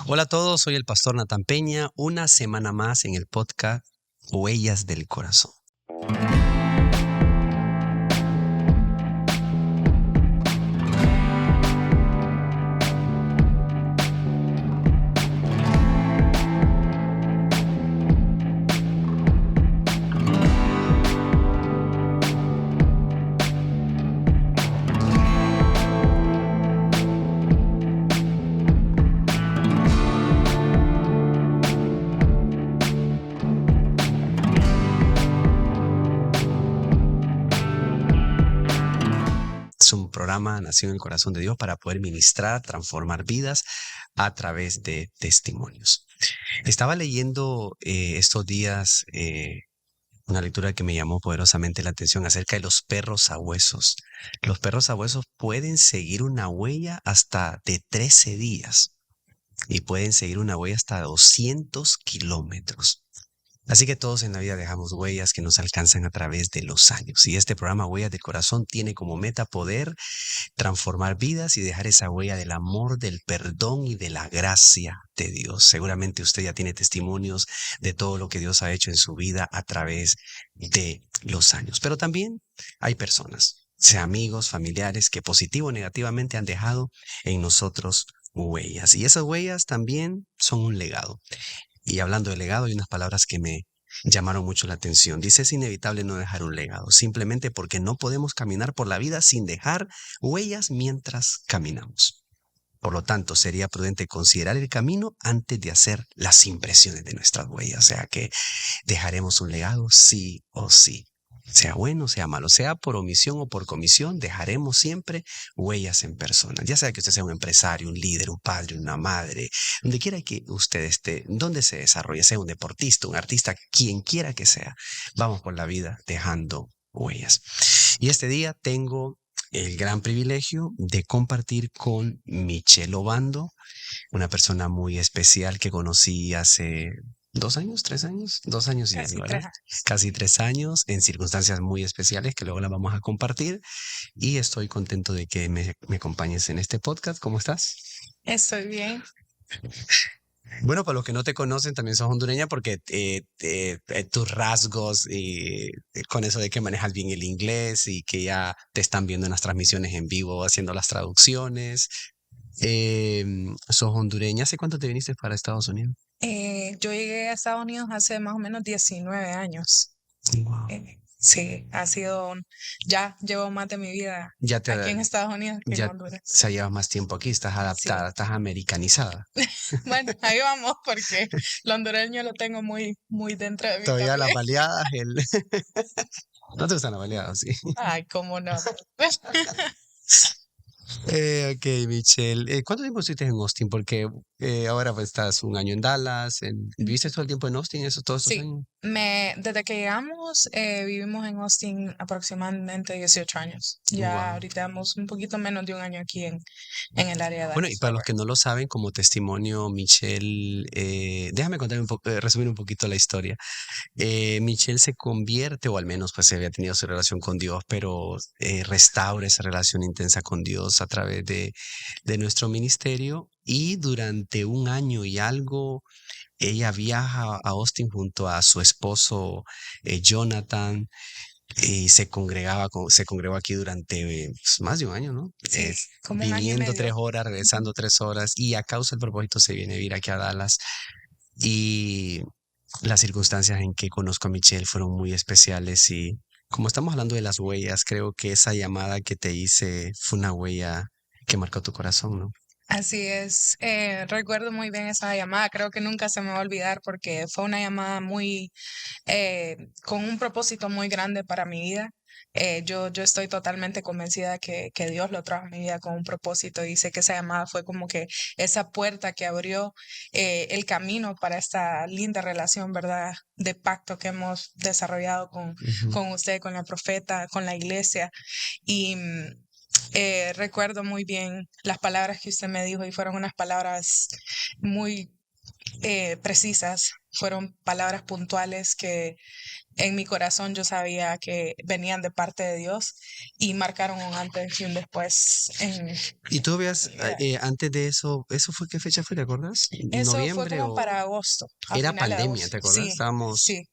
Hola a todos, soy el pastor Natán Peña, una semana más en el podcast Huellas del Corazón. Es un programa nacido en el corazón de Dios para poder ministrar, transformar vidas a través de testimonios. Estaba leyendo estos días una lectura que me llamó poderosamente la atención acerca de los perros sabuesos. Los perros sabuesos pueden seguir una huella hasta de 13 días y pueden seguir una huella hasta 200 kilómetros. Así que todos en la vida dejamos huellas que nos alcanzan a través de los años. Y este programa Huellas del Corazón tiene como meta poder transformar vidas y dejar esa huella del amor, del perdón y de la gracia de Dios. Seguramente usted ya tiene testimonios de todo lo que Dios ha hecho en su vida a través de los años. Pero también hay personas, sea amigos, familiares, que positivo o negativamente han dejado en nosotros huellas. Y esas huellas también son un legado. Y hablando de legado, hay unas palabras que me llamaron mucho la atención. Dice, es inevitable no dejar un legado, simplemente porque no podemos caminar por la vida sin dejar huellas mientras caminamos. Por lo tanto, sería prudente considerar el camino antes de hacer las impresiones de nuestras huellas. O sea que dejaremos un legado sí o sí. Sea bueno, sea malo, sea por omisión o por comisión, dejaremos siempre huellas en personas. Ya sea que usted sea un empresario, un líder, un padre, una madre, donde quiera que usted esté, donde se desarrolle, sea un deportista, un artista, quien quiera que sea, vamos por la vida dejando huellas. Y este día tengo el gran privilegio de compartir con Michelle Obando, una persona muy especial que conocí hace 2 años, 3 años, 2 años y Casi medio, ¿verdad? 3 años. Casi 3 años en circunstancias muy especiales que luego las vamos a compartir y estoy contento de que me acompañes en este podcast. ¿Cómo estás? Estoy bien. Bueno, para los que no te conocen, también sos hondureña porque tus rasgos y con eso de que manejas bien el inglés y que ya te están viendo en las transmisiones en vivo haciendo las traducciones. Sos hondureña. ¿Hace cuánto te viniste para Estados Unidos? Yo llegué a Estados Unidos hace más o menos 19 años. Wow. Sí, ya llevo más de mi vida Ya te, aquí en Estados Unidos que en ya Honduras. se llevas más tiempo aquí, estás adaptada, Sí. estás americanizada. Bueno, ahí vamos porque lo hondureño lo tengo muy, muy dentro de mí Todavía las también. baleadas, no te gustan las baleadas, sí. Ay, cómo no. Ok, Michelle. ¿Cuánto tiempo estuviste en Austin? Porque ahora pues estás un año en Dallas. ¿Viviste todo el tiempo en Austin todos estos Sí, años? desde que llegamos vivimos en Austin aproximadamente 18 años. Ya Wow. ahorita hemos un poquito menos de un año aquí en el área de Bueno, y Dallas para Fort los Worth. que no lo saben, como testimonio, Michelle, déjame contar un poco, resumir un poquito la historia. Michelle se convierte, o al menos pues se había tenido su relación con Dios, pero restaura esa relación intensa con Dios a través de nuestro ministerio y durante un año y algo ella viaja a Austin junto a su esposo Jonathan y se congregó aquí durante pues, más de un año, ¿no? Sí, como un año y Viniendo medio. 3 horas, Ujú. regresando 3 horas y a causa del propósito se viene a vivir aquí a Dallas y las circunstancias en que conozco a Michelle fueron muy especiales y como estamos hablando de las huellas, creo que esa llamada que te hice fue una huella que marcó tu corazón, ¿no? Así es, recuerdo muy bien esa llamada, creo que nunca se me va a olvidar porque fue una llamada con un propósito muy grande para mi vida. Yo estoy totalmente convencida que Dios lo trajo a mi vida con un propósito y sé que esa llamada fue como que esa puerta que abrió el camino para esta linda relación, ¿verdad? De pacto que hemos desarrollado Ujú. con usted, con la profeta, con la iglesia. Y recuerdo muy bien las palabras que usted me dijo y fueron unas palabras muy precisas, fueron palabras puntuales que en mi corazón yo sabía que venían de parte de Dios y marcaron un antes y un después en mi Y tú habías, vida. antes de eso, ¿eso fue qué fecha fue, te acuerdas? Eso fue ¿Noviembre como o para agosto, a era finales de pandemia, agosto. te acuerdas? Sí, sí.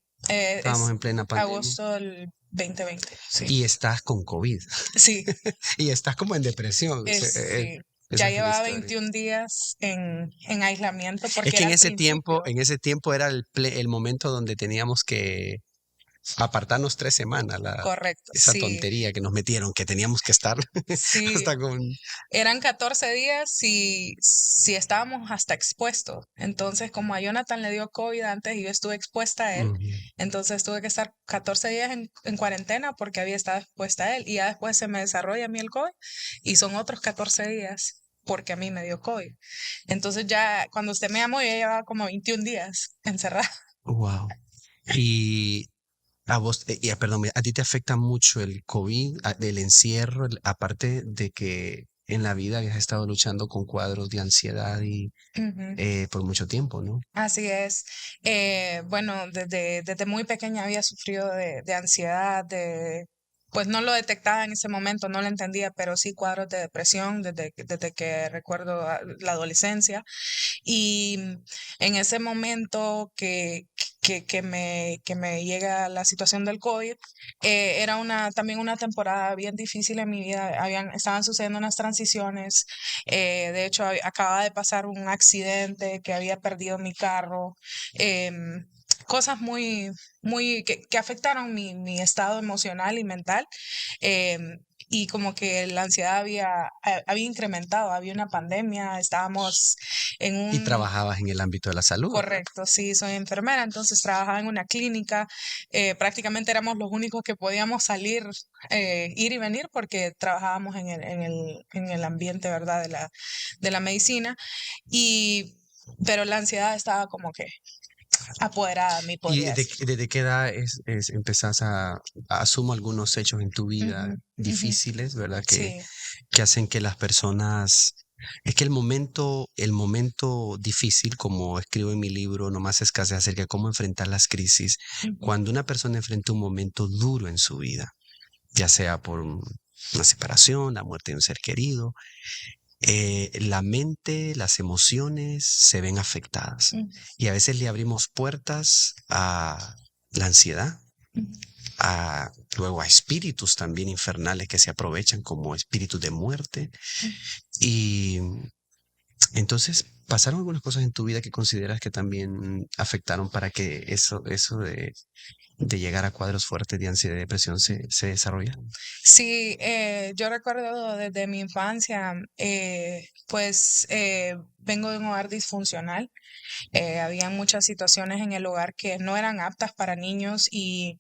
Estábamos Es en plena pandemia agosto del 2020. Sí, y estás con COVID sí, y estás como en depresión. sí. Ya Esa fue la llevaba historia. 21 días en aislamiento Es porque que era al principio. en ese tiempo era el momento donde teníamos que apartarnos 3 semanas, Correcto, esa sí, tontería que nos metieron, que teníamos que estar sí. hasta con... Eran 14 días si estábamos hasta expuestos. Entonces, como a Jonathan le dio COVID antes y yo estuve expuesta a él, Ujú. entonces tuve que estar 14 días en cuarentena porque había estado expuesta a él. Y ya después se me desarrolla a mí el COVID y son otros 14 días porque a mí me dio COVID. Entonces ya cuando usted me llamó, yo ya llevaba como 21 días encerrada. Wow. Y a vos, perdón, a ti te afecta mucho el COVID, el encierro, aparte de que en la vida habías estado luchando con cuadros de ansiedad y Ujú. por mucho tiempo, ¿no? Así es. Bueno, desde muy pequeña había sufrido de ansiedad, pues no lo detectaba en ese momento, no lo entendía, pero sí cuadros de depresión desde que recuerdo la adolescencia. Y en ese momento que me llega la situación del COVID, era también una temporada bien difícil en mi vida. Estaban sucediendo unas transiciones. De hecho, acababa de pasar un accidente que había perdido mi carro. Cosas que afectaron mi estado emocional y mental. Y como que la ansiedad había incrementado, había una pandemia, estábamos en Y un... trabajabas en el ámbito de la salud, ¿verdad? Correcto, sí, soy enfermera, entonces trabajaba en una clínica, prácticamente éramos los únicos que podíamos salir, ir y venir porque trabajábamos en el ambiente, ¿verdad?, de la medicina, y, pero la ansiedad estaba como que apoderada de mí, ¿Y podría decir. desde qué edad empezás asumo algunos hechos en tu vida Ujú, ujú, difíciles, ¿verdad? sí, Que hacen que las personas, es que el momento difícil, como escribo en mi libro, No más escasez, acerca de cómo enfrentar las crisis, ujú, cuando una persona enfrenta un momento duro en su vida, ya sea por una separación, la muerte de un ser querido, la mente, las emociones se ven afectadas ujú, y a veces le abrimos puertas a la ansiedad, luego a espíritus también infernales que se aprovechan como espíritus de muerte. ujú. Y entonces, ¿pasaron algunas cosas en tu vida que consideras que también afectaron para que eso de llegar a cuadros fuertes de ansiedad y depresión se desarrolla? Sí, yo recuerdo desde mi infancia, pues vengo de un hogar disfuncional. Había muchas situaciones en el hogar que no eran aptas para niños y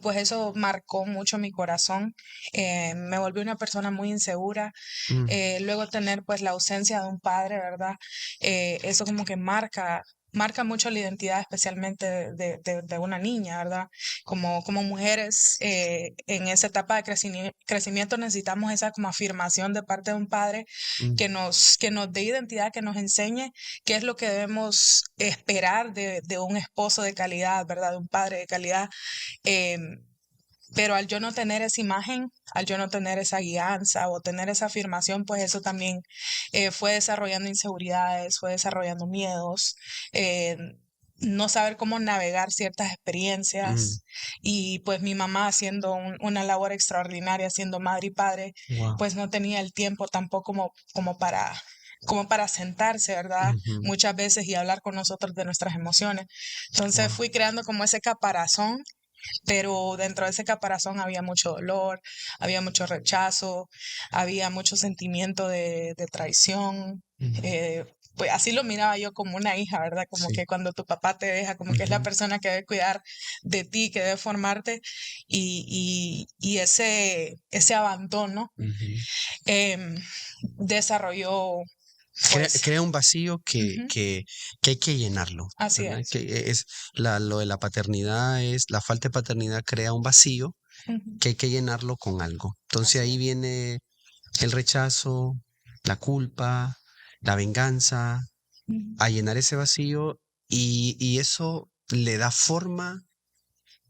pues eso marcó mucho mi corazón. Me volví una persona muy insegura. Mm, Luego tener pues la ausencia de un padre, ¿verdad? Eso como que marca mucho la identidad, especialmente de una niña, ¿verdad? Como mujeres, en esa etapa de crecimiento necesitamos esa como afirmación de parte de un padre mm. que nos dé identidad, que nos enseñe qué es lo que debemos esperar de un esposo de calidad, ¿verdad? De un padre de calidad. Em, pero al yo no tener esa imagen, al yo no tener esa guianza o tener esa afirmación, pues eso también fue desarrollando inseguridades, fue desarrollando miedos, eh, no saber cómo navegar ciertas Mm, experiencias. Y pues mi mamá haciendo una labor extraordinaria, siendo madre y padre, wow. pues no tenía el tiempo tampoco como para sentarse, ¿verdad? Ujú, Muchas veces y hablar con nosotros de nuestras emociones. Entonces wow. fui creando como ese caparazón, pero dentro de ese caparazón había mucho dolor, había mucho rechazo, había mucho sentimiento de traición. Ujú, eh, pues así lo miraba yo como una hija, ¿verdad? Como sí. que cuando tu papá te deja, como que es la Ujú, persona que debe cuidar de ti, que debe formarte, y ese abandono ujú. em, desarrolló, pues, Crea un vacío ujú, que hay que llenarlo, así ¿verdad? es. Lo de la paternidad la falta de paternidad crea un vacío Ujú, que hay que llenarlo con algo. Entonces así ahí es. viene el rechazo, la culpa, la venganza, Ujú, a llenar ese vacío y eso le da forma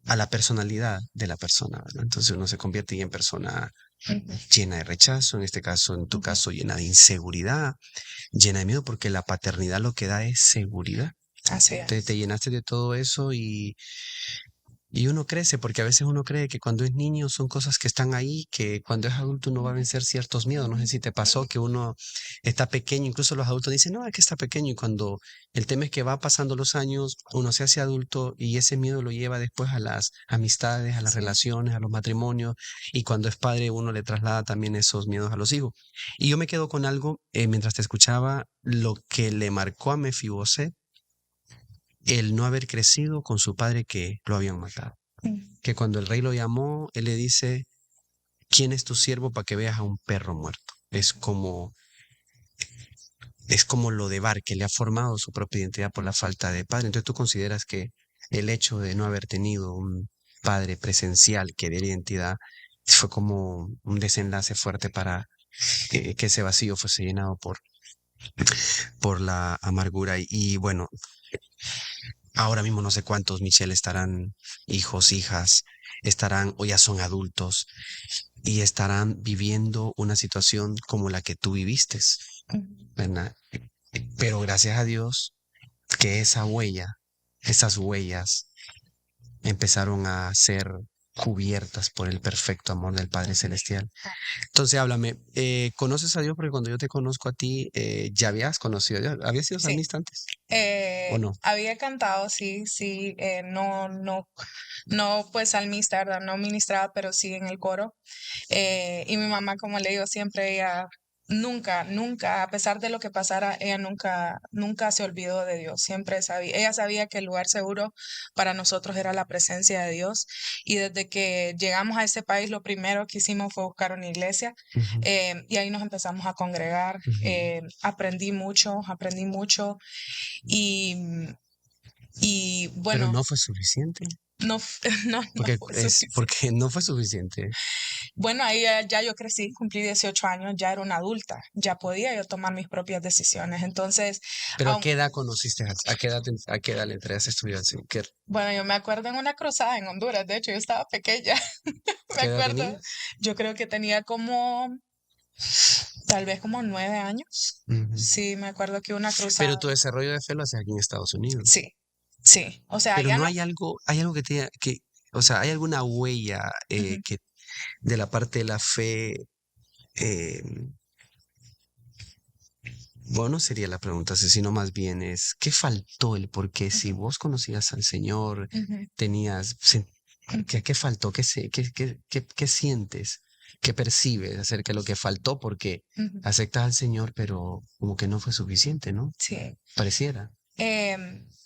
a la personalidad de la persona, ¿verdad? Entonces uno se convierte en persona Ujú, llena de rechazo, en este caso, en tu ujú. caso, llena de inseguridad, llena de miedo, porque la paternidad lo que da es seguridad. Así Te es. llenaste de todo eso y uno crece, porque a veces uno cree que cuando es niño son cosas que están ahí, que cuando es adulto uno va a Ujú, vencer ciertos miedos. No sé si te pasó ujú. que uno está pequeño, incluso los adultos dicen, no, es que está pequeño, y cuando el tema es que va pasando los años, uno se hace adulto y ese miedo lo lleva después a las amistades, a las Sí. relaciones, a los matrimonios, y cuando es padre uno le traslada también esos miedos a los hijos. Y yo me quedo con algo, mientras te escuchaba, lo que le marcó a Mefiboset el no haber crecido con su padre que lo habían matado, Mm, que cuando el rey lo llamó, él le dice, ¿quién es tu siervo para que veas a un perro muerto? Es como lo de Bar, que le ha formado su propia identidad por la falta de padre. Entonces tú consideras que el hecho de no haber tenido un padre presencial que diera identidad fue como un desenlace fuerte para que ese vacío fuese llenado por la amargura. Y bueno, ahora mismo no sé cuántos Michelle estarán hijos, hijas, estarán o ya son adultos y estarán viviendo una situación como la que tú viviste, mm. ¿verdad? Pero gracias a Dios que esa huella, esas huellas empezaron a ser cubiertas por el perfecto amor del Padre Celestial. Entonces, háblame, ¿conoces a Dios? Porque cuando yo te conozco a ti, ya habías conocido a Dios, ¿habías sido Sí. salmista antes o no? Había cantado, sí, sí, no pues salmista, ¿verdad? No ministraba, pero sí en el coro. Y mi mamá, como le digo siempre, ella nunca, a pesar de lo que pasara, ella nunca se olvidó de Dios. Siempre sabía, ella sabía que el lugar seguro para nosotros era la presencia de Dios. Y desde que llegamos a ese país, lo primero que hicimos fue buscar una iglesia. Ujú, Y ahí nos empezamos a congregar. ujú. Aprendí mucho. Y, y Pero bueno, no fue suficiente, no porque fue es suficiente. porque no fue suficiente. Bueno, ahí ya yo crecí, cumplí 18 años, ya era una adulta, ya podía yo tomar mis propias decisiones. Entonces, Pero ¿a aun- qué edad conociste? ¿A qué edad le entraste a estudiar? Sí, bueno, yo me acuerdo en una cruzada en Honduras, de hecho yo estaba pequeña, me qué edad acuerdo, tenías? yo creo que tenía como, tal vez como 9 años. Ujú. Sí, me acuerdo que una Pero cruzada, tu desarrollo de fe lo haces aquí en Estados Unidos. sí, sí, o sea, Pero ya no no. hay algo o sea, hay alguna huella Ujú, que de la parte de la fe, eh, bueno, sería la pregunta, sino más bien es, ¿qué faltó el por qué si ujú, vos conocías al Señor, ujú, tenías, ujú, qué faltó? ¿Qué sientes? ¿Qué percibes acerca de lo que faltó? Porque ujú, aceptas al Señor, pero como que no fue suficiente, ¿no? sí. Pareciera.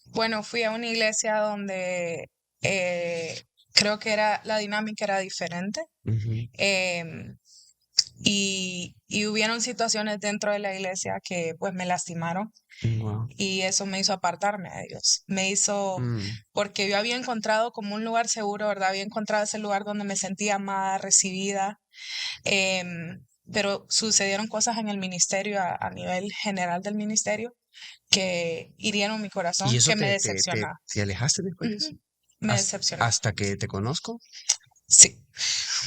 Bueno, fui a una iglesia donde eh, creo que la dinámica era diferente. Ujú. em, y hubieron situaciones dentro de la iglesia que pues me lastimaron Wow. y eso me hizo apartarme de Dios. Me hizo, porque yo había encontrado como un lugar seguro, ¿verdad? Había encontrado ese lugar donde me sentía amada, recibida, pero sucedieron cosas en el ministerio, a nivel general del ministerio, que hirieron mi ¿Y corazón, eso que me decepcionaron. te alejaste después de eso? Ujú. Me decepcionaron. Hasta que te conozco. Sí.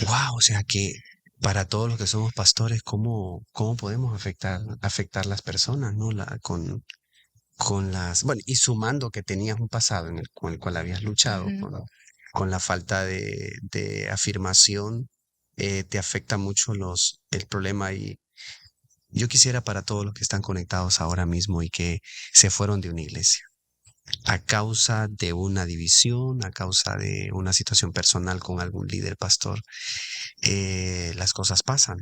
Wow, o sea que para todos los que somos pastores, cómo podemos afectar las personas, ¿no? Con las, bueno, y sumando que tenías un pasado con el cual habías luchado, Ujú, con la falta de afirmación, te afecta mucho el problema y yo quisiera para todos los que están conectados ahora mismo y que se fueron de una iglesia a causa de una división, a causa de una situación personal con algún líder pastor, las cosas pasan.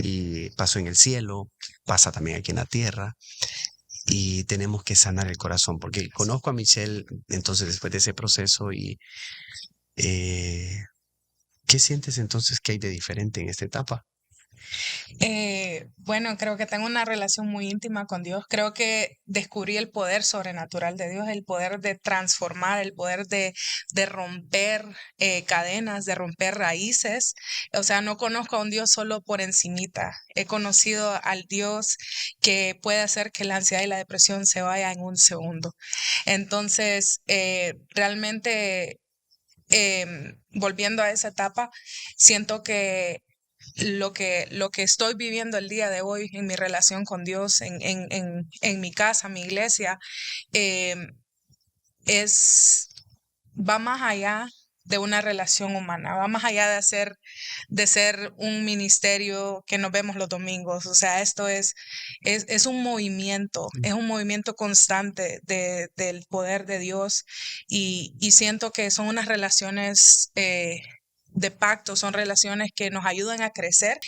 Y pasó en el cielo, pasa también aquí en la tierra, y tenemos que sanar el corazón, porque conozco a Michelle entonces después de ese proceso y eh, ¿qué sientes entonces que hay de diferente en esta etapa? Bueno, creo que tengo una relación muy íntima con Dios. Creo que descubrí el poder sobrenatural de Dios, el poder de transformar, el poder de romper cadenas, de romper raíces. O sea, no conozco a un Dios solo por encimita. He conocido al Dios que puede hacer que la ansiedad y la depresión se vaya en un segundo. Entonces, realmente, volviendo a esa etapa, siento que lo que estoy viviendo el día de hoy en mi relación con Dios, en mi casa, mi iglesia, em, es, va más allá de una relación humana, va más allá de ser un ministerio que nos vemos los domingos. O sea, esto es un movimiento constante del poder de Dios y siento que son unas relaciones de pacto, son relaciones que nos ayudan a crecer,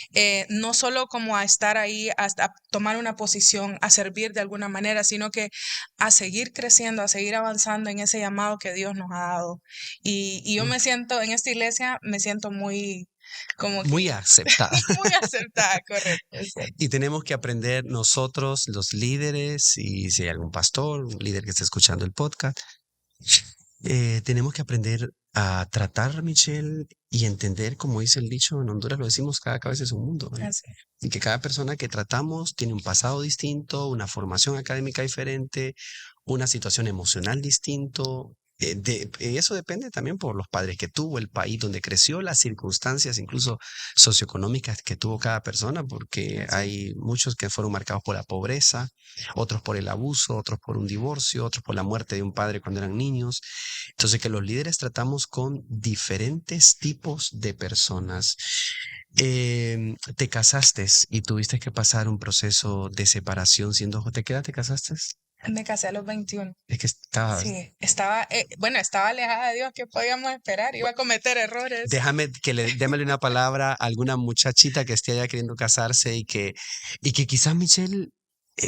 no solo como a estar ahí, hasta tomar una posición, a servir de alguna manera, sino que a seguir creciendo, a seguir avanzando en ese llamado que Dios nos ha dado. Y yo Mm. me siento, en esta iglesia, me siento muy, como Muy que, aceptada. muy aceptada, correcto, es cierto. Y tenemos que aprender nosotros, los líderes, y si hay algún pastor, un líder que esté escuchando el podcast, tenemos que aprender a tratar, Michelle, y entender, como dice el dicho en Honduras, lo decimos, cada cabeza es un mundo, ¿verdad? Así, Y que cada persona que tratamos tiene un pasado distinto, una formación académica diferente, una situación emocional distinto. Eso depende también por los padres que tuvo, el país donde creció, las circunstancias incluso socioeconómicas que tuvo cada persona, porque así. hay muchos que fueron marcados por la pobreza, otros por el abuso, otros por un divorcio, otros por la muerte de un padre cuando eran niños. Entonces, que los líderes tratamos con diferentes tipos de personas. Te casaste y tuviste que pasar un proceso de separación siendo joven. ¿De qué edad te casaste? Me casé a los 21. Es que estabas. Sí, estaba, bueno, estaba alejada de Dios. ¿Qué podíamos esperar? Iba a cometer errores. Déjame que démosle una palabra a alguna muchachita que esté allá queriendo casarse y que quizás Michelle,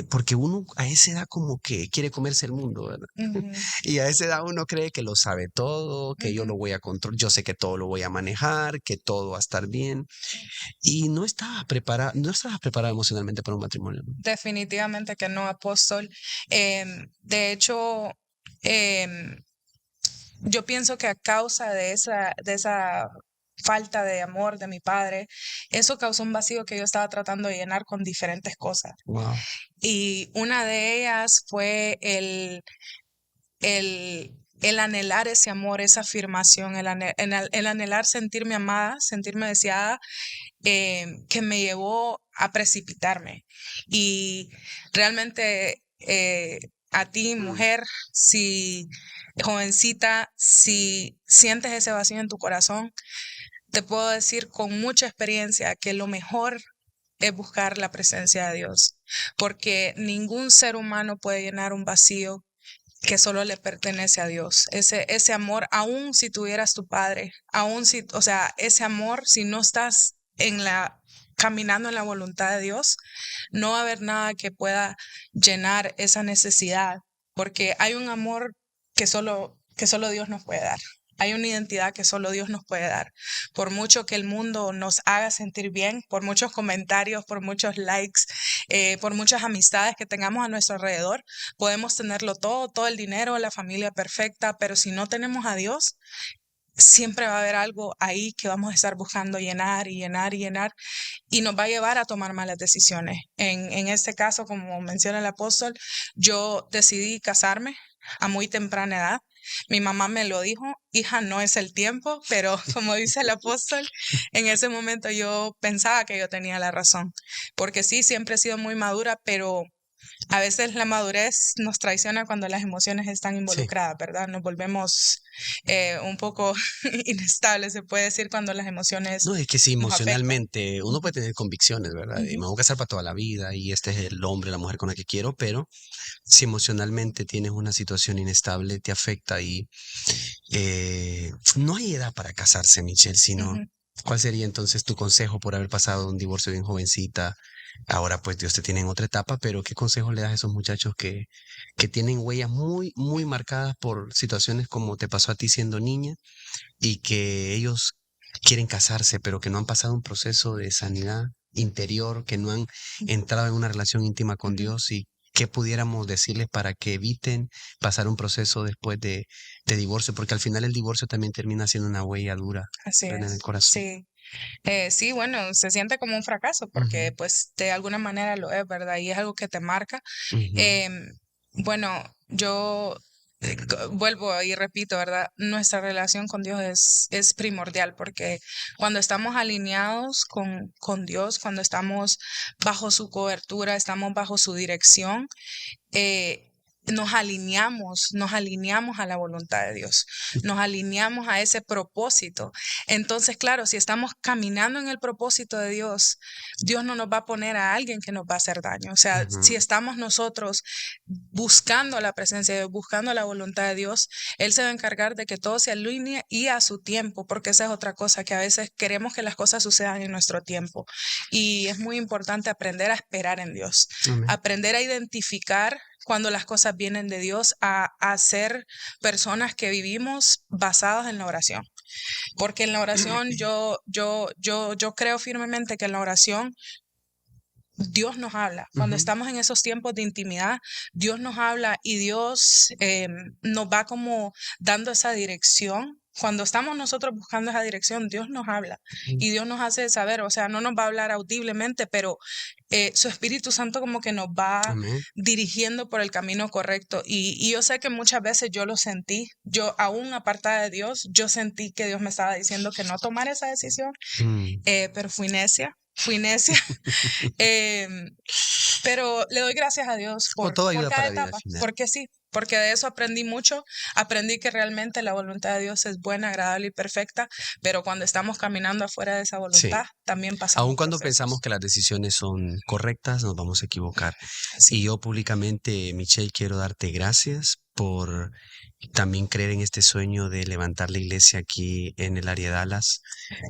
porque uno a esa edad como que quiere comerse el mundo, ¿verdad? Ujú, Y a esa edad uno cree que lo sabe todo, que yo ujú. lo voy a controlar, yo sé que todo lo voy a manejar, que todo va a estar bien. Y no estabas preparada emocionalmente para un matrimonio, ¿no? Definitivamente que no, apóstol. De hecho, em, yo pienso que a causa de esa falta de amor de mi padre, eso causó un vacío que yo estaba tratando de llenar con diferentes cosas. Wow. Y una de ellas fue el anhelar ese amor, esa afirmación, el anhelar sentirme amada, sentirme deseada, que me llevó a precipitarme. Y realmente, a ti, mujer, si jovencita, si sientes ese vacío en tu corazón, te puedo decir con mucha experiencia que lo mejor es buscar la presencia de Dios, porque ningún ser humano puede llenar un vacío que solo le pertenece a Dios. Ese amor, aun si tuvieras tu padre, aun si, o sea, ese amor, si no estás caminando en la voluntad de Dios, no va a haber nada que pueda llenar esa necesidad, porque hay un amor que solo Dios nos puede dar. Hay una identidad que solo Dios nos puede dar. Por mucho que el mundo nos haga sentir bien, por muchos comentarios, por muchos likes, por muchas amistades que tengamos a nuestro alrededor, podemos tenerlo todo, todo el dinero, la familia perfecta, pero si no tenemos a Dios, siempre va a haber algo ahí que vamos a estar buscando llenar y llenar y llenar y nos va a llevar a tomar malas decisiones. En este caso, como menciona el apóstol, yo decidí casarme a muy temprana edad. Mi mamá me lo dijo, hija, no es el tiempo, pero como dice el apóstol, en ese momento yo pensaba que yo tenía la razón, porque sí, siempre he sido muy madura, pero a veces la madurez nos traiciona cuando las emociones están Sí. involucradas, ¿verdad? Nos volvemos un poco inestables, se puede decir, cuando las emociones No, es que si nos afectan. emocionalmente uno puede Ujú, tener convicciones, ¿verdad? Y ujú, me voy a casar para toda la vida y este es el hombre, la mujer con la que quiero, pero si emocionalmente tienes una situación inestable, te afecta y no hay edad para casarse, Michelle, sino ujú. ¿cuál sería entonces tu consejo por haber pasado un divorcio bien jovencita? Ahora pues Dios te tiene en otra etapa, pero ¿qué consejo le das a esos muchachos que tienen huellas muy, muy marcadas por situaciones como te pasó a ti siendo niña y que ellos quieren casarse, pero que no han pasado un proceso de sanidad? interior, que no han entrado en una relación íntima con Ujú. Dios y qué pudiéramos decirles para que eviten pasar un proceso después de divorcio, porque al final el divorcio también termina siendo una huella dura, Así ¿verdad? En el es, corazón. sí. Sí, bueno, se siente como un fracaso porque Ujú, pues de alguna manera lo es, ¿verdad? Y es algo que te marca. ujú, Em, bueno, yo vuelvo y repito, ¿verdad? Nuestra relación con Dios es primordial porque cuando estamos alineados con Dios, cuando estamos bajo su cobertura, estamos bajo su dirección, eh, nos alineamos a la voluntad de Dios, nos alineamos a ese propósito. Entonces, claro, si estamos caminando en el propósito de Dios, Dios no nos va a poner a alguien que nos va a hacer daño. O sea, si ujú, estamos nosotros buscando la presencia de Dios, buscando la voluntad de Dios, Él se va a encargar de que todo se alinee y a su tiempo, porque esa es otra cosa, que a veces queremos que las cosas sucedan en nuestro tiempo. Y es muy importante aprender a esperar en Dios, amén. aprender a identificar cuando las cosas vienen de Dios, a ser personas que vivimos basadas en la oración. Porque en la oración yo creo firmemente que en la oración Dios nos habla. Cuando Ujú, estamos en esos tiempos de intimidad, Dios nos habla y Dios nos va como dando esa dirección. Cuando estamos nosotros buscando esa dirección, Dios nos habla ujú, y Dios nos hace saber, o sea, no nos va a hablar audiblemente, pero su Espíritu Santo como que nos va amén. dirigiendo por el camino correcto. Y yo sé que muchas veces yo lo sentí, yo aún apartada de Dios, yo sentí que Dios me estaba diciendo que no tomara esa decisión, Mm. pero fui necia. Em, pero le doy gracias a Dios Como todo por ayuda cada para bien al etapa, final. porque sí, porque de eso aprendí mucho, aprendí que realmente la voluntad de Dios es buena, agradable y perfecta, pero cuando estamos caminando afuera de esa Sí. voluntad, también Aun pasamos cuando pensamos procesos. que las decisiones son correctas, nos vamos a equivocar. Y Sí, yo públicamente, Michelle, quiero darte gracias por también creer en este sueño de levantar la iglesia aquí en el área de Dallas.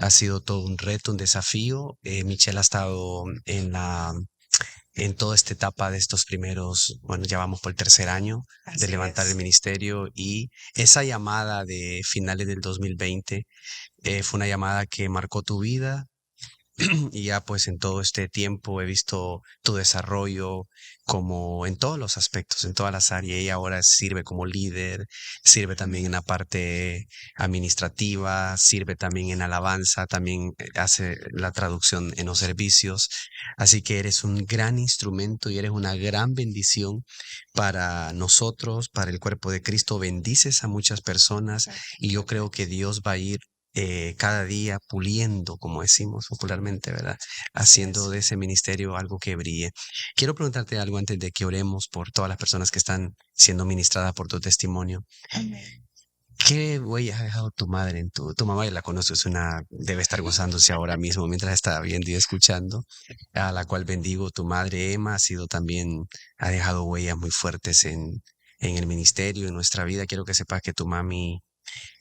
Ha sido todo un reto, un desafío. Michelle ha estado en toda esta etapa de estos primeros, bueno, ya vamos por el tercer año de así levantar el es. ministerio y esa llamada de finales del 2020 fue una llamada que marcó tu vida, y ya pues en todo este tiempo he visto tu desarrollo como en todos los aspectos, en todas las áreas. Y ahora sirve como líder, sirve también en la parte administrativa, sirve también en alabanza, también hace la traducción en los servicios. Así que eres un gran instrumento y eres una gran bendición para nosotros, para el cuerpo de Cristo. Bendices a muchas personas y yo creo que Dios va a ir cada día puliendo, como decimos popularmente, ¿verdad? Así Haciendo es. de ese ministerio algo que brille. Quiero preguntarte algo antes de que oremos por todas las personas que están siendo ministradas por tu testimonio. Amén. ¿Qué huella ha dejado tu madre en tu mamá? Ya la conozco, debe estar gozándose ahora mismo mientras está viendo y escuchando, a la cual bendigo. Tu madre Emma ha sido también, ha dejado huellas muy fuertes en el ministerio, en nuestra vida. Quiero que sepas que tu mami,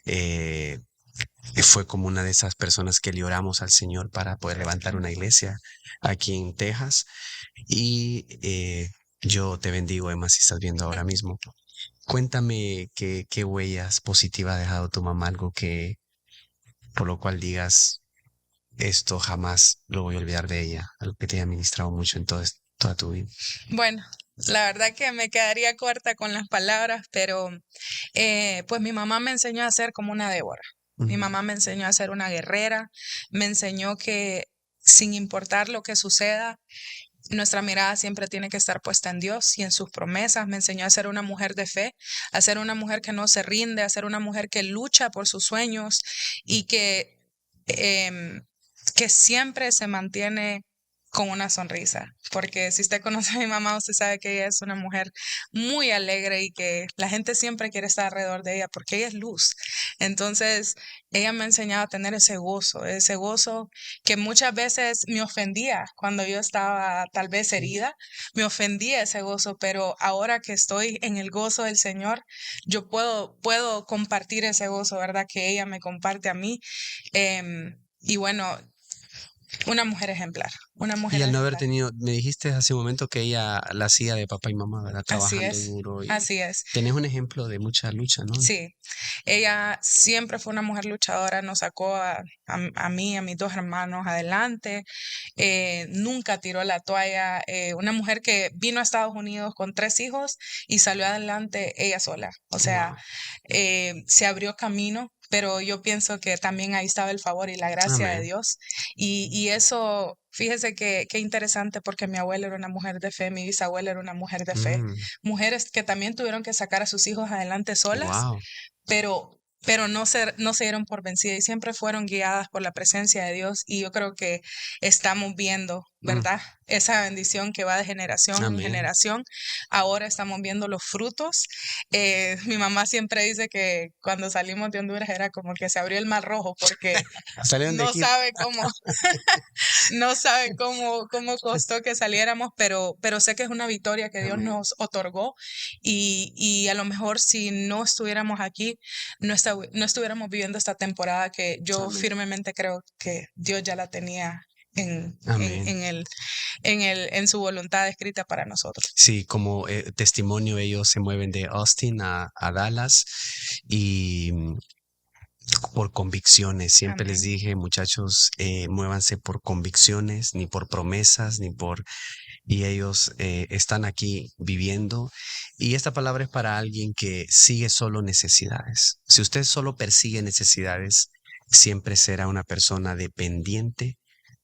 eh, fue como una de esas personas que le oramos al Señor para poder levantar una iglesia aquí en Texas. Y yo te bendigo, Emma, si estás viendo ahora mismo. Cuéntame qué huellas positivas ha dejado tu mamá, algo que por lo cual digas, esto jamás lo voy a olvidar de ella, algo que te haya ministrado mucho en toda tu vida. Bueno, la verdad que me quedaría corta con las palabras, pero pues mi mamá me enseñó a ser como una Débora. Mi Ujú, mamá me enseñó a ser una guerrera, me enseñó que sin importar lo que suceda, nuestra mirada siempre tiene que estar puesta en Dios y en sus promesas. Me enseñó a ser una mujer de fe, a ser una mujer que no se rinde, a ser una mujer que lucha por sus sueños y em, que siempre se mantiene con una sonrisa. Porque si usted conoce a mi mamá, usted sabe que ella es una mujer muy alegre y que la gente siempre quiere estar alrededor de ella porque ella es luz. Entonces, ella me ha enseñado a tener ese gozo que muchas veces me ofendía cuando yo estaba tal vez herida, me ofendía ese gozo, pero ahora que estoy en el gozo del Señor, yo puedo compartir ese gozo, ¿verdad? Que ella me comparte a mí. Y bueno, Una mujer ejemplar, una Y mujer al no haber ejemplar. tenido, me dijiste hace un momento que ella la hacía de papá y mamá, ¿verdad? Así Trabajando es, duro y así es. tenés un ejemplo de mucha lucha, ¿no? Sí, ella siempre fue una mujer luchadora, nos sacó a mí, a mis dos hermanos adelante, nunca tiró la toalla, una mujer que vino a Estados Unidos con 3 hijos y salió adelante ella sola, o sea, Wow. se abrió camino, pero yo pienso que también ahí estaba el favor y la gracia de Amén. Dios, y eso, fíjese que qué interesante porque mi abuela era una mujer de fe, mi bisabuela era una mujer de fe, mujeres que también tuvieron que sacar a sus hijos adelante solas, Wow. pero no se dieron por vencidas y siempre fueron guiadas por la presencia de Dios. Y yo creo que estamos viendo, ¿verdad? Esa bendición que va de generación en Amén. generación. Ahora estamos viendo los frutos. Mi mamá siempre dice que cuando salimos de Honduras era como que se abrió el mar rojo porque Salieron de no aquí. sabe cómo, no sabe cómo costó que saliéramos, pero sé que es una victoria que Dios Amén. nos otorgó y a lo mejor si no estuviéramos aquí, no estuviéramos viviendo esta temporada que yo Amén. firmemente creo que Dios ya la tenía en, en, Amén. en el, en su voluntad escrita para nosotros. Sí, como testimonio, ellos se mueven de Austin a Dallas y por convicciones. Siempre les Amén. dije, muchachos, muévanse por convicciones, ni por promesas, ni por... Y ellos están aquí viviendo. Y esta palabra es para alguien que sigue solo necesidades. Si usted solo persigue necesidades, siempre será una persona dependiente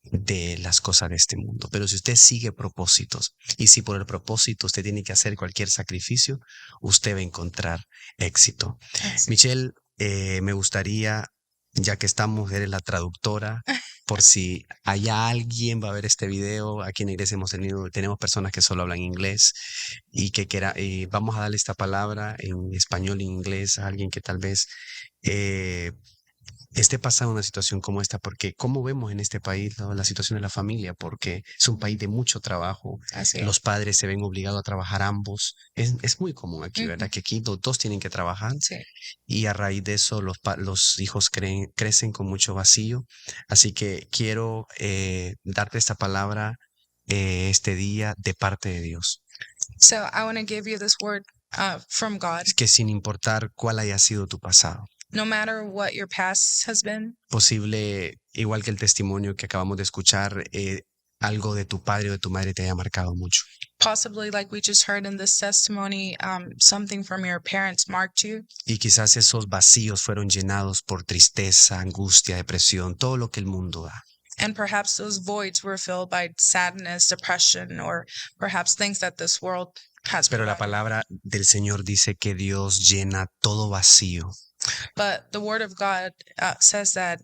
de las cosas de este mundo. Pero si usted sigue propósitos y si por el propósito usted tiene que hacer cualquier sacrificio, usted va a encontrar éxito. Así es. Michelle, me gustaría, ya que estamos, eres la traductora, por si haya alguien va a ver este video, aquí en la iglesia tenemos personas que solo hablan inglés y y vamos a darle esta palabra en español e inglés a alguien que tal vez eh, esté pasando una situación como esta, porque como vemos en este país, ¿no?, la situación de la familia, porque es un país de mucho trabajo, Así es. los padres se ven obligados a trabajar ambos, es muy común aquí, Ujú. ¿verdad? Que aquí los dos tienen que trabajar Sí. y a raíz de eso los hijos crecen con mucho vacío, así que quiero darte esta palabra este día de parte de Dios. So I want to give you this word from God. Es que sin importar cuál haya sido tu pasado, No matter what your past has been, posible, igual que el testimonio que acabamos de escuchar, algo de tu padre o de tu madre te haya marcado mucho. possibly like we just heard in this testimony, something from your parents marked you. Y quizás esos vacíos fueron llenados por tristeza, angustia, depresión, todo lo que el mundo da. And perhaps those voids were filled by sadness, depression, or perhaps things that this world has Pero la provided. palabra del Señor dice que Dios llena todo vacío, But the word of God says that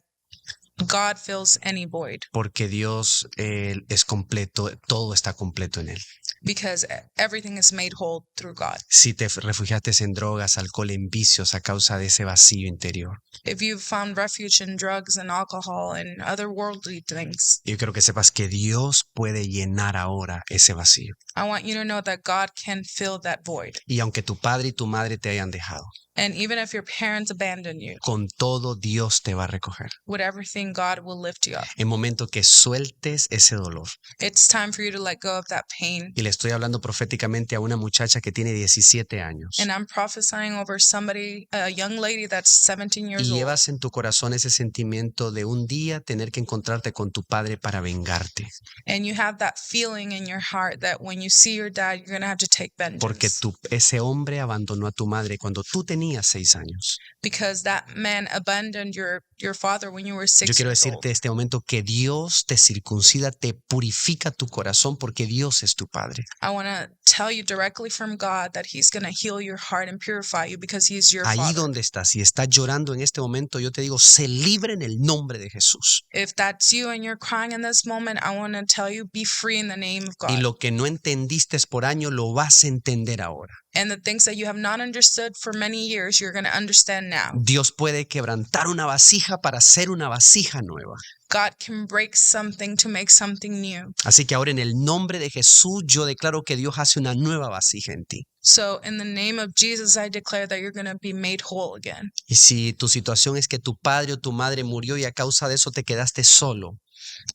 God fills any void porque Dios es completo, todo está completo en Él. because everything is made whole through God. Si te refugiaste en drogas, alcohol, en vicios a causa de ese vacío interior, If you've found refuge in drugs and alcohol and other worldly things, yo quiero que sepas que Dios puede llenar ahora ese vacío. I want you to know that God can fill that void. Y aunque tu padre y tu madre te hayan dejado, And even if your parents abandon you, con todo Dios te va a recoger. with everything, God will lift you up. En momento que sueltes ese dolor. It's time for you to let go of that pain. Y le estoy hablando proféticamente a una muchacha que tiene 17 años. And I'm prophesying over somebody, a young lady that's 17 years Y old. llevas en tu corazón ese sentimiento de un día tener que encontrarte con tu padre para vengarte. And you have that feeling in your heart that when you see your dad, you're going to have to take Porque vengeance. ese hombre abandonó a tu madre cuando tú tenías 6 años. Because that man abandoned your father when you were Yo 6 quiero years old. decirte este momento que Dios te circuncida, te purifica tu corazón porque Dios es tu Padre. I want to tell you directly from God that he's going to heal your heart and purify you because he's your Ahí father. donde estás, si estás llorando en este momento, yo te digo, se libre en el nombre de Jesús. If that's you and you're crying in this moment, I want to tell you, be free in the name of Y God. lo que no entendiste por año, lo vas a entender ahora. And the things that you have not understood for many years, you're going to understand now. Dios puede quebrantar una vasija para hacer una vasija nueva. God can break something to make something new. Así que ahora en el nombre de Jesús, yo declaro que Dios hace una nueva vasija en ti. So in the name of Jesus, I declare that you're going to be made whole again. Y si tu situación es que tu padre o tu madre murió y a causa de eso te quedaste solo,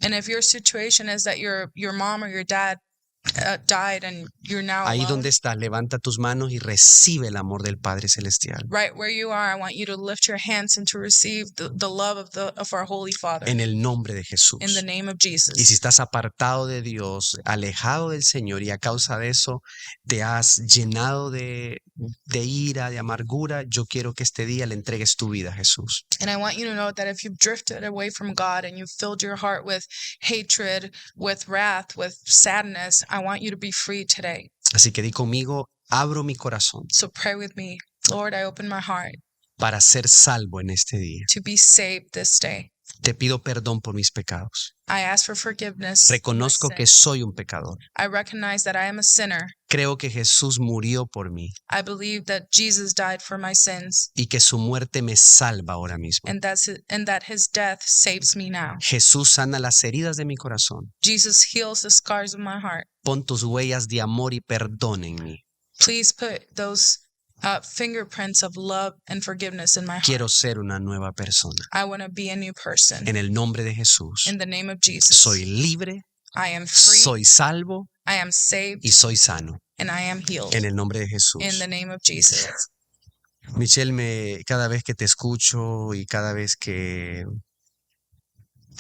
And if your situation is that your mom or your dad died and you're now Ahí alone, donde estás, levanta tus manos y recibe el amor del Padre Celestial. right where you are, I want you to lift your hands and to receive the love of our Holy Father En el nombre de in the Jesús. name of Y si Jesus. estás apartado de Dios, alejado del Señor, y a causa de eso te has llenado de ira, de amargura, yo quiero que este día le entregues tu vida a Jesús. And I want you to know that if you've drifted away from God and you've filled your heart with hatred, with wrath, with sadness, I want you to be free today. Así que di conmigo, abro mi corazón So pray with me. Lord, I open my heart para ser salvo en este día. to be saved this day. Te pido perdón por mis pecados. I ask for forgiveness. for my Reconozco que sin. soy un pecador. I recognize that I am a sinner. Creo que Jesús murió por mí I believe that Jesus died for my sins y que su muerte me salva ahora mismo. and that his death saves me now. Jesús sana las heridas de mi corazón. Jesus heals the scars of my heart. Pon tus huellas de amor y perdón en mí. Please put those fingerprints of love and forgiveness in my heart. Quiero ser una nueva persona. I want to be a new person. En el nombre de Jesús. In the name of Jesus. Soy libre, I am free. soy salvo I am saved. y soy sano. And I am healed. En el nombre de Jesús. In the name of Jesus. Michelle, cada vez que te escucho y cada vez que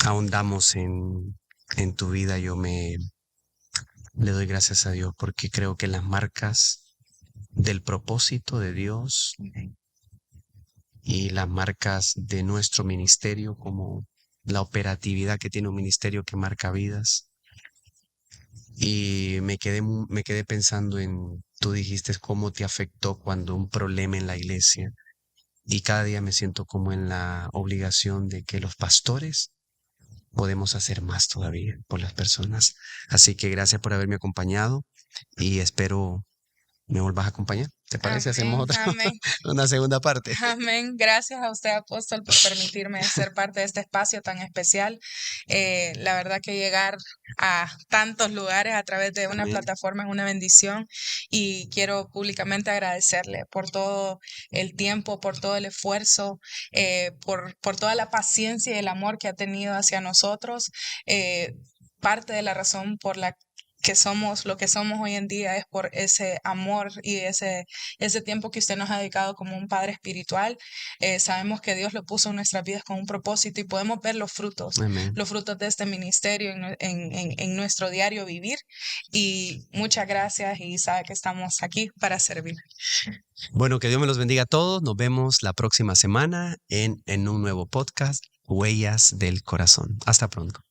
ahondamos en tu vida, le doy gracias a Dios porque creo que las marcas del propósito de Dios y las marcas de nuestro ministerio, como la operatividad que tiene un ministerio que marca vidas. Y me quedé pensando tú dijiste cómo te afectó cuando un problema en la iglesia. Y cada día me siento como en la obligación de que los pastores podemos hacer más todavía por las personas. Así que gracias por haberme acompañado y espero me vuelvas a acompañar. ¿Te parece? Hacemos otra, Amén. una segunda parte. Amén. Gracias a usted, apóstol, por permitirme ser parte de este espacio tan especial. La verdad que llegar a tantos lugares a través de una Amén. plataforma es una bendición y quiero públicamente agradecerle por todo el tiempo, por todo el esfuerzo, por toda la paciencia y el amor que ha tenido hacia nosotros. Parte de la razón por la que somos lo que somos hoy en día es por ese amor y ese tiempo que usted nos ha dedicado como un padre espiritual. Sabemos que Dios lo puso en nuestras vidas con un propósito y podemos ver los frutos Amén. de este ministerio en nuestro diario vivir. Y muchas gracias y sabe que estamos aquí para servir. Bueno, que Dios me los bendiga a todos. Nos vemos la próxima semana en un nuevo podcast, Huellas del Corazón. Hasta pronto.